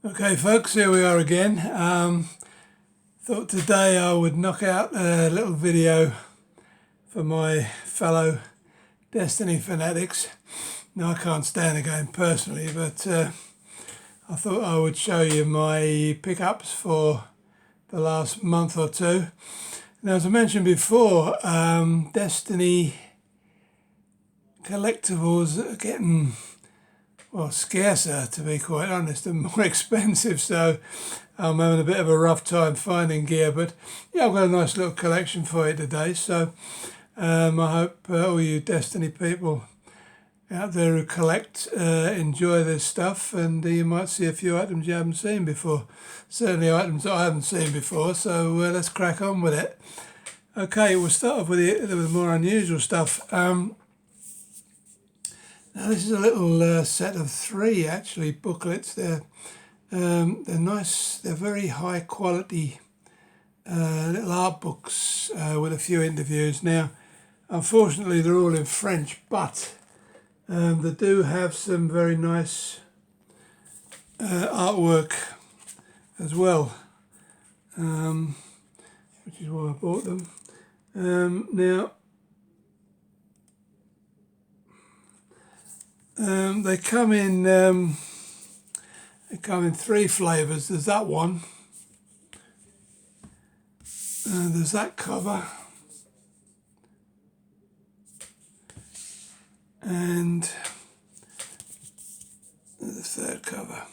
Okay folks, here we are again. Thought today I would knock out a little video for my fellow Destiny fanatics. Now, I can't stand the game personally, but I thought I would show you my pickups for the last month or two. Now, as I mentioned before, Destiny collectibles are getting scarcer, to be quite honest, and more expensive, so I'm having a bit of a rough time finding gear. But yeah, I've got a nice little collection for you today, so I hope all you Destiny people out there who collect enjoy this stuff, and you might see a few items you haven't seen before, certainly items that I haven't seen before, so let's crack on with it. Okay, we'll start off with the more unusual stuff. Now, this is a little set of 3 actually booklets. They're nice. They're very high quality little art books with a few interviews. Now, unfortunately, they're all in French, but they do have some very nice artwork as well, which is why I bought them. Now, they come in 3 flavours. There's that one, there's that cover, and the 3rd cover.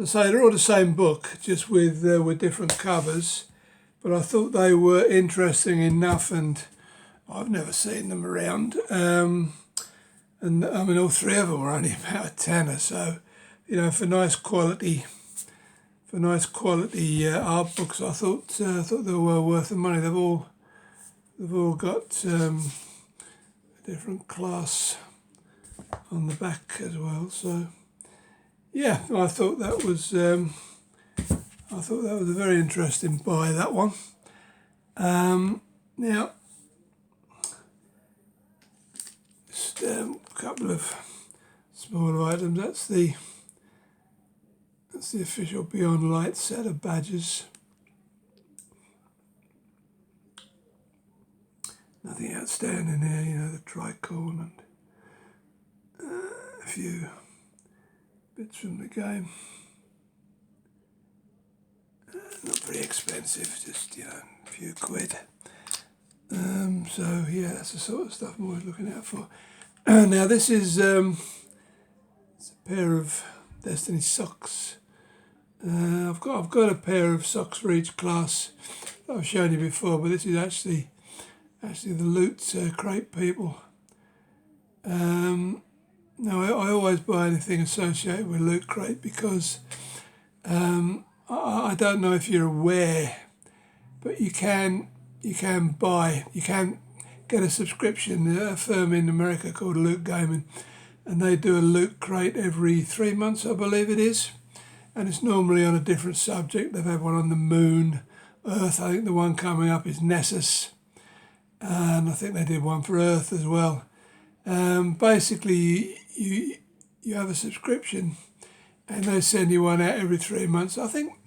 As I say, they're all the same book, just with different covers, but I thought they were interesting enough, and I've never seen them around. And I mean, all 3 of them were only about a tenner, so you know, for nice quality art books, I thought they were well worth the money. They've all got a different class on the back as well. So yeah, I thought that was a very interesting buy, that one. Now, just a couple of smaller items. That's the official Beyond Light set of badges. Nothing outstanding here, you know, the tricorn and a few bits from the game. Not very expensive, just, you know, a few quid. So yeah, that's the sort of stuff I'm always looking out for. Now, this is it's a pair of Destiny socks. I've got a pair of socks for each class that I've shown you before, but this is actually the Loot Crate people. Now, I always buy anything associated with Loot Crate because I don't know if you're aware, but you can get a subscription. A firm in America called Loot Gaming, and they do a Loot Crate every 3 months, I believe it is, and it's normally on a different subject. They've had one on the moon, Earth. I think the one coming up is Nessus, and I think they did one for Earth as well. Basically, you have a subscription, and they send you one out every 3 months. I think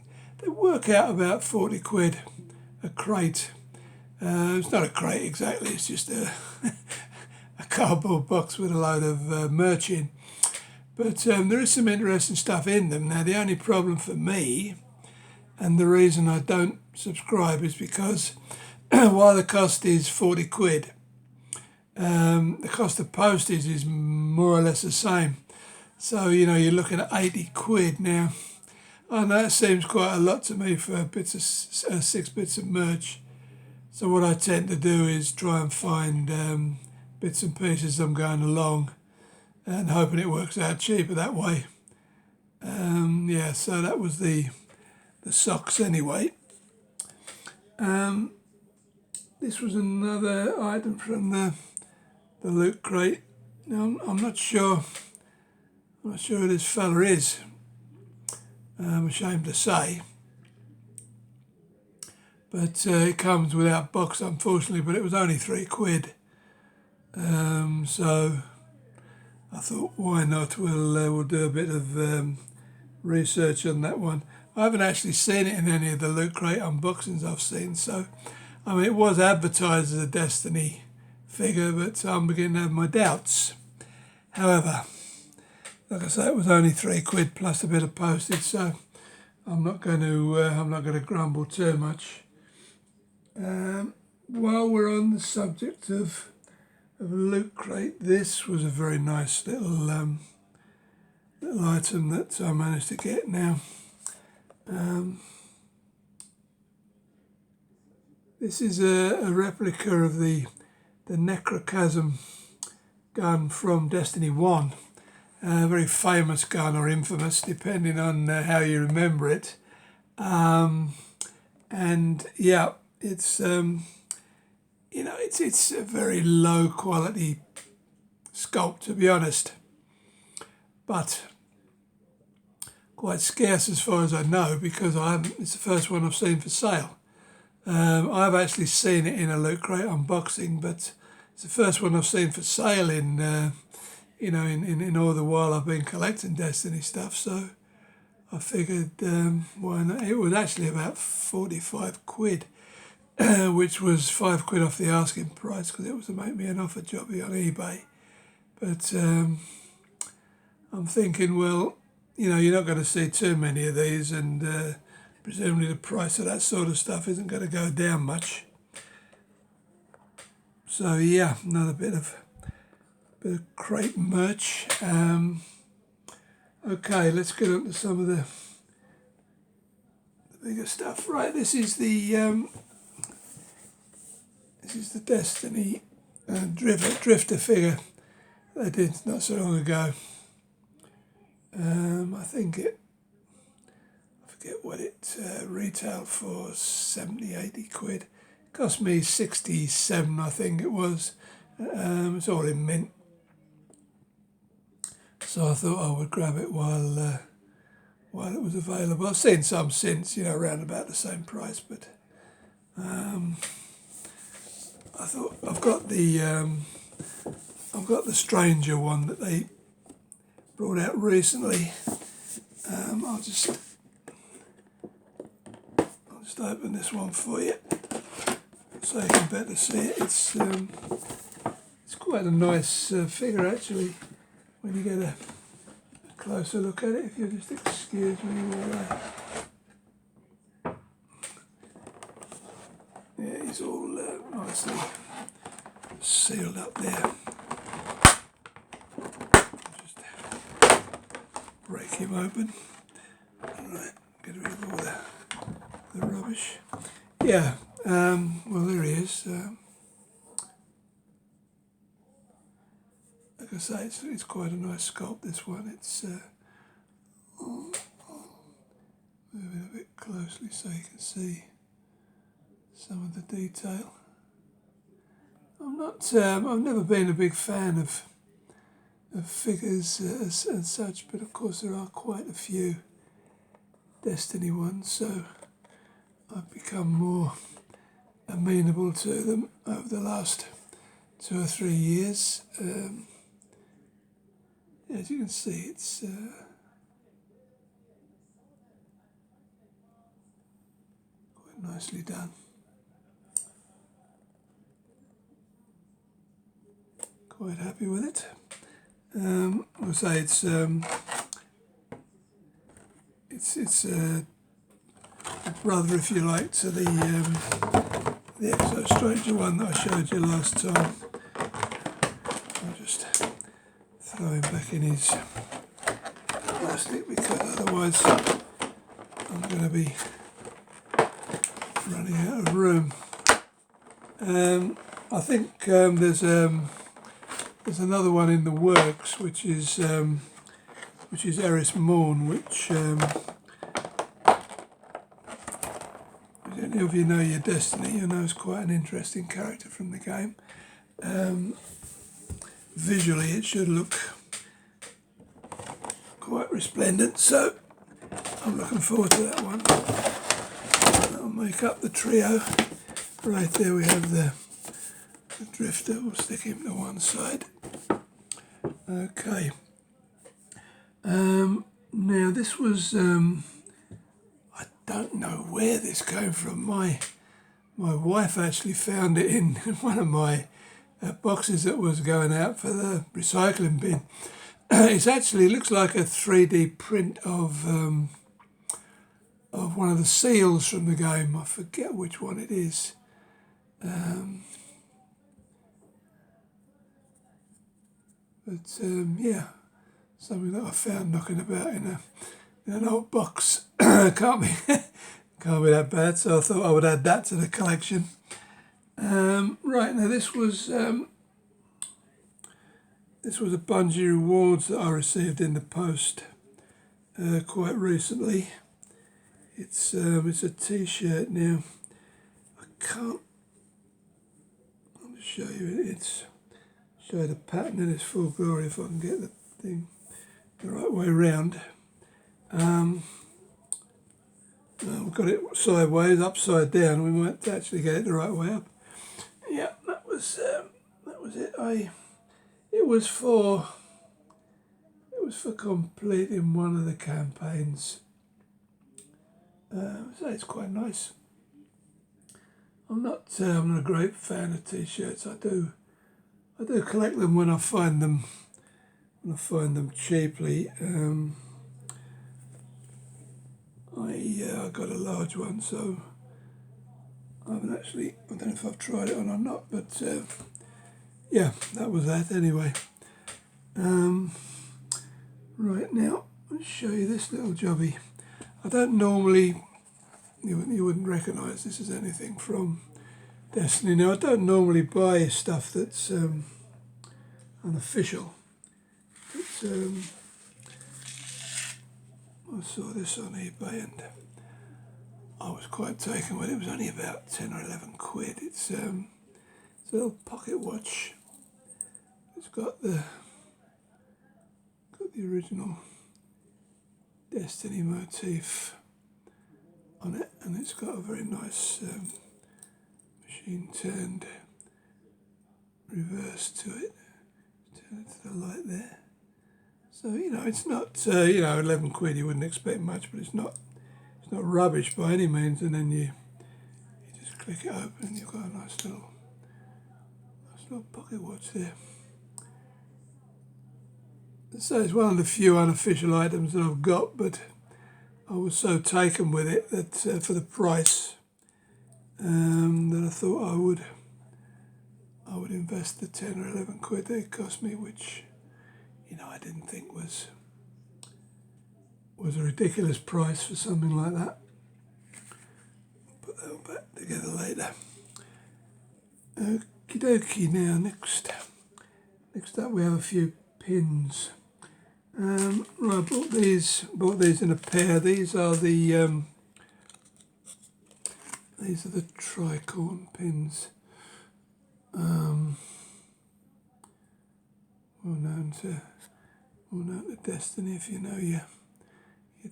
they work out about 40 quid a crate. It's not a crate exactly, it's just a cardboard box with a load of merch in. But there is some interesting stuff in them. Now, the only problem for me, and the reason I don't subscribe, is because while the cost is 40 quid, the cost of postage is more or less the same. So, you know, you're looking at 80 quid. Now, I know it seems quite a lot to me for 6 bits of merch. So what I tend to do is try and find bits and pieces as I'm going along, and hoping it works out cheaper that way. Yeah, so that was the socks anyway. This was another item from the Loot Crate. Now, I'm not sure who this fella is. I'm ashamed to say. But it comes without box, unfortunately, but it was only 3 quid. So I thought, why not? We'll do a bit of research on that one. I haven't actually seen it in any of the Loot Crate unboxings I've seen, so I mean it was advertised as a Destiny figure, but I'm beginning to have my doubts. However, like I say, it was only £3 plus a bit of postage, so I'm not going to grumble too much. While we're on the subject of Loot Crate, this was a very nice little little item that I managed to get now. This is a replica of the Necrochasm gun from Destiny 1. A very famous gun, or infamous, depending on how you remember it. And yeah, it's it's a very low quality sculpt, to be honest, but quite scarce as far as I know, because it's the first one I've seen for sale. I've actually seen it in a Loot Crate unboxing, but it's the first one I've seen for sale in all the while I've been collecting Destiny stuff. So I figured, why not? It was actually about £45, which was £5 off the asking price, because it was to make me an offer jobby on eBay. But I'm thinking, well, you're not going to see too many of these, and presumably the price of that sort of stuff isn't going to go down much. So yeah, another bit of crate merch. Okay, let's get on to some of the bigger stuff. Right, this is the Destiny drifter figure they did not so long ago. I forget what it retailed for, 70-80 quid. Cost me 67, I think it was. It's all in mint. So I thought I would grab it while it was available. I've seen some since, around about the same price, but I thought I've got the Stranger one that they brought out recently. I'll just open this one for you so you can better see it. It's quite a nice figure, actually, when you get a closer look at it. If you'll just excuse me while yeah, he's all nicely sealed up there. Just break him open. Alright, get rid of all the rubbish. Yeah, well, there he is. Like I say, it's quite a nice sculpt, this one. It's moving a bit closely so you can see some of the detail. I've never been a big fan of figures as such, but of course there are quite a few Destiny ones, so I've become more amenable to them over the last 2 or 3 years. As you can see, it's quite nicely done. Quite happy with it. I'll say it's a brother, if you like, to the Exo Stranger one that I showed you last time. I'll just throw him back in his plastic, because otherwise I'm going to be running out of room. I think there's another one in the works, which is Eris Morn, which if any of you know your Destiny, you know is quite an interesting character from the game. Visually, it should look quite resplendent, so I'm looking forward to that one. That'll make up the trio. Right there we have the drifter. We'll stick him to one side. Okay. Now now this was, I don't know where this came from. My wife actually found it in one of my boxes that was going out for the recycling bin. It actually looks like a 3D print of one of the seals from the game. I forget which one it is. Yeah, something that I found knocking about in an old box. Can't be that bad. So I thought I would add that to the collection. Right, now this was a Bungie rewards that I received in the post quite recently. It's a T-shirt now. I can't. I'll just show you it. Show the pattern in its full glory if I can get the thing the right way round. We've got it sideways, upside down. We might actually get it the right way up. Yeah, that was it. It was for completing one of the campaigns. So it's quite nice. I'm not a great fan of T-shirts. I do collect them when I find them cheaply. I got a large one, so I don't know if I've tried it on or not, but yeah, that was that anyway. Right, now I'll show you this little jobby. I don't normally, you wouldn't recognise this as anything from Destiny. Now, I don't normally buy stuff that's unofficial. But, I saw this on eBay and I was quite taken with it. It was only about 10 or 11 quid. It's a little pocket watch. It's got the original Destiny motif on it, and it's got a very nice machine turned reverse to it. Turn it to the light there. So, it's not 11 quid. You wouldn't expect much, but it's not rubbish by any means. And then you just click it open and you've got a nice little pocket watch there. So it's one of the few unofficial items that I've got, but I was so taken with it that for the price that I thought I would invest the 10 or 11 quid that it cost me, which I didn't think was a ridiculous price for something like that. Put that all back together later. Okie dokie. Now next up we have a few pins. Right, I bought these in a pair. These are the tricorn pins. Well known to Destiny. If you know your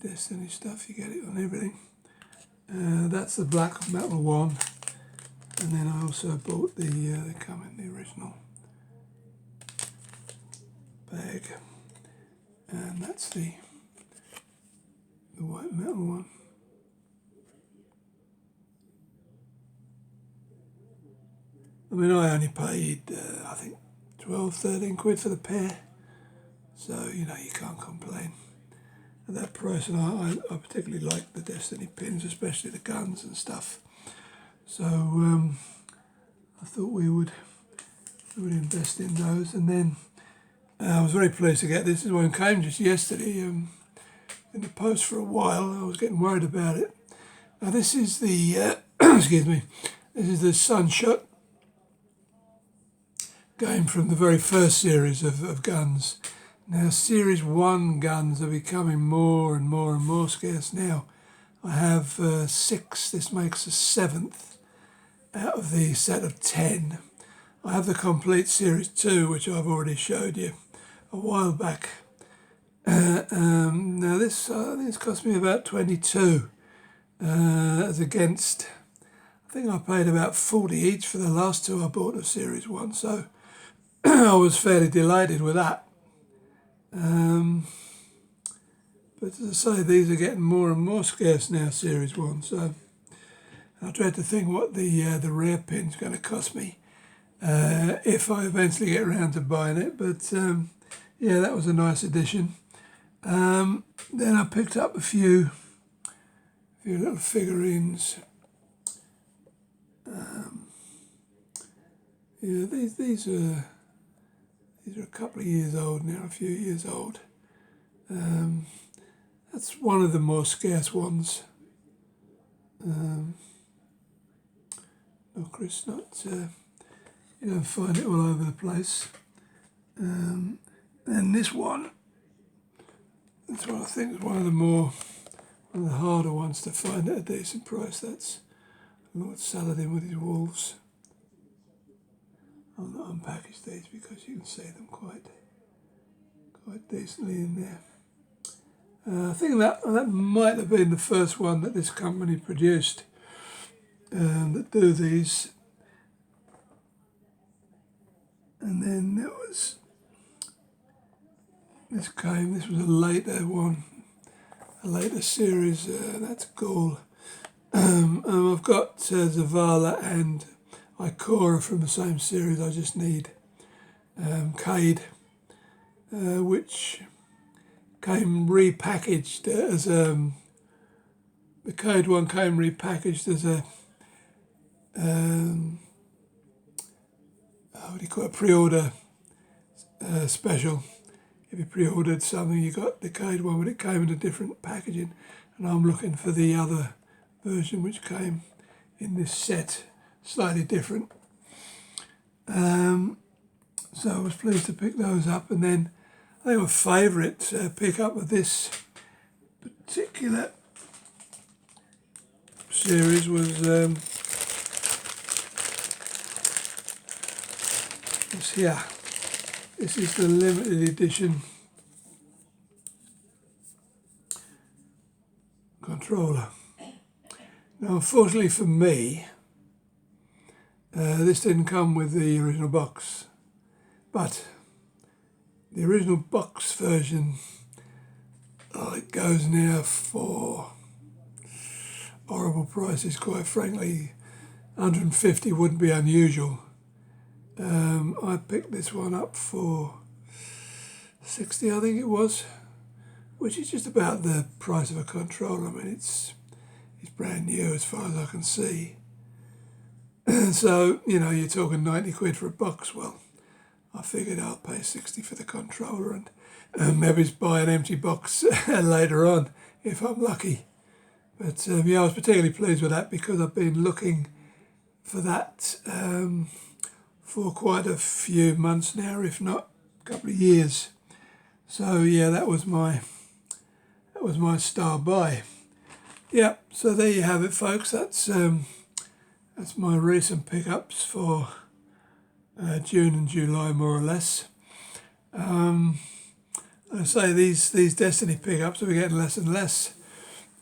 Destiny stuff, you get it on everything. That's the black metal one, and then I also bought they come in the original bag, and that's the white metal one. I mean, I only paid I think 12-13 quid for the pair, so you can't complain at that price. And I particularly like the Destiny pins, especially the guns and stuff. So I thought we would invest in those. And then I was very pleased to get this. This one came just yesterday in the post for a while. I was getting worried about it. Now this is the excuse me. This is the Sunshot game from the very first series of guns. Now, Series 1 guns are becoming more and more scarce now. I have 6, this makes the 7th out of the set of 10. I have the complete Series 2, which I've already showed you a while back. Now this, I think it's cost me about 22, as against, I think I paid about 40 each for the last two I bought of Series 1, so I was fairly delighted with that. But as I say, these are getting more and more scarce now, Series 1. So I dread to think what the rare pin's going to cost me if I eventually get around to buying it. But yeah, that was a nice addition. Then I picked up a few little figurines. Yeah, these are a couple of years old now, a few years old. That's one of the more scarce ones. No, Chris, not you don't find it all over the place. And this one, that's what I think is one of the harder ones to find at a decent price. That's Lord Saladin with his wolves. I'll not unpackage these because you can see them quite decently in there. I think that might have been the first one that this company produced that do these. And then there was, this was a later one, a later series, that's Gaul. I've got Zavala and Ikora from the same series. I just need Cade, which came repackaged as the Cade one came repackaged as a what do you call it, pre-order special. If you pre-ordered something, you got the Cade one, but it came in a different packaging, and I'm looking for the other version which came in this set, slightly different. So I was pleased to pick those up, and then I think my favourite pickup of this particular series was here. This is the limited edition controller. Now, unfortunately for me, this didn't come with the original box, but the original box version, it goes now for horrible prices, quite frankly. 150 wouldn't be unusual. I picked this one up for 60, I think it was, which is just about the price of a controller. I mean, it's brand new as far as I can see. So, you know, you're talking 90 quid for a box. Well, I figured I'll pay 60 for the controller and maybe buy an empty box later on if I'm lucky. But yeah, I was particularly pleased with that because I've been looking for that for quite a few months now, if not a couple of years. So yeah, that was my star buy. Yeah, so there you have it, folks. That's my recent pickups for June and July, more or less. I say these Destiny pickups will be getting less and less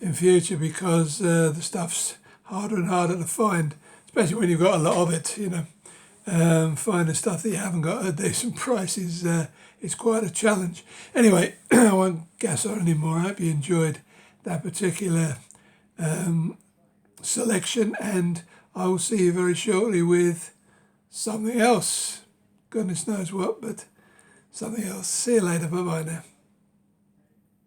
in future because the stuff's harder and harder to find, especially when you've got a lot of it. You know, finding stuff that you haven't got at a decent price is quite a challenge. Anyway, I won't gas on anymore. I hope you enjoyed that particular selection, and I will see you very shortly with something else. Goodness knows what, but something else. See you later. Bye-bye now.